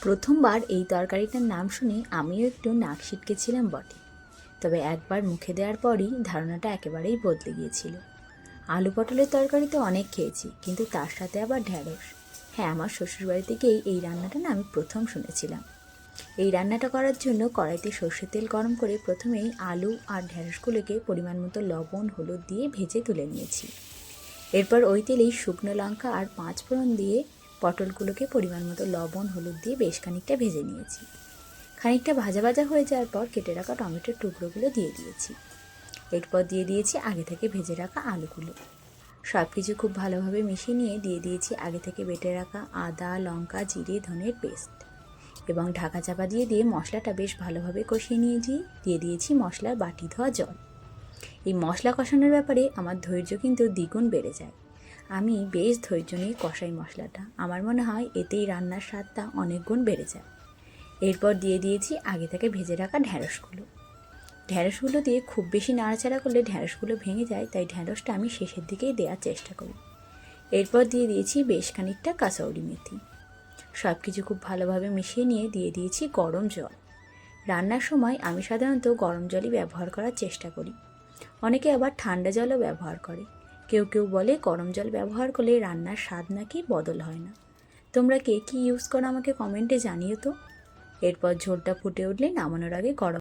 প্রথমবার এই তরকারিটার নাম শুনে আমিও একটু নাক সিটকেছিলাম বটে, তবে একবার মুখে দেওয়ার পরই ধারণাটা একেবারেই বদলে গিয়েছিল। আলু পটলের তরকারি তো অনেক খেয়েছি, কিন্তু তার সাথে আবার ঢ্যাঁড়স। হ্যাঁ, আমার শ্বশুরবাড়ি থেকেই এই রান্নাটা না আমি প্রথম শুনেছিলাম। এই রান্নাটা করার জন্য কড়াইতে সর্ষের তেল গরম করে প্রথমেই আলু আর ঢ্যাঁড়সগুলোকে পরিমাণ মতো লবণ হলুদ দিয়ে ভেজে তুলে নিয়েছি। এরপর ওই তেলেই শুকনো লঙ্কা আর 5 ফোড়ন দিয়ে পটলগুলোকে পরিমাণ মতো লবণ হলুদ দিয়ে বেশ খানিকটা ভেজে নিয়েছি। খানিকটা ভাজা ভাজা হয়ে যাওয়ার পর কেটে রাখা টমেটোর টুকরোগুলো দিয়ে দিয়েছি। এরপর দিয়ে দিয়েছি আগে থেকে ভেজে রাখা আলুগুলো। সব কিছু খুব ভালোভাবে মিশিয়ে নিয়ে দিয়ে দিয়েছি আগে থেকে বেটে রাখা আদা লঙ্কা জিরে ধনের পেস্ট এবং ঢাকা চাপা দিয়ে মশলাটা বেশ ভালোভাবে কষিয়ে নিয়েছি। দিয়ে দিয়েছি মশলার বাটি ধোয়া জল। এই মশলা কষানোর ব্যাপারে আমার ধৈর্য কিন্তু দ্বিগুণ বেড়ে যায়। আমি বেশ ধৈর্য নিয়ে কষাই মশলাটা। আমার মনে হয় এতেই রান্নার স্বাদটা অনেক গুণ বেড়ে যায়। এরপর দিয়ে দিয়েছি আগে থেকে ভেজে রাখা ঢ্যাঁড়সগুলো দিয়ে খুব বেশি নাড়াচাড়া করলে ঢ্যাঁড়সগুলো ভেঙে যায়, তাই ঢ্যাঁড়সটা আমি শেষের দিকেই দেওয়ার চেষ্টা করি। এরপর দিয়ে দিয়েছি বেশ খানিকটা কাসৌরি মেথি। সব কিছু খুব ভালোভাবে মিশিয়ে নিয়ে দিয়ে দিয়েছি গরম জল। রান্নার সময় আমি সাধারণত গরম জলই ব্যবহার করার চেষ্টা করি। অনেকে আবার ঠান্ডা জলও ব্যবহার করে। কেউ কেউ বলে গরম জল ব্যবহার করলে রান্নার স্বাদ নাকি বদল হয় না। তোমরা কে কী ইউজ করো আমাকে কমেন্টে জানিও তো। এরপর ঝোলটা ফুটে উঠলে নামানোর আগে গরম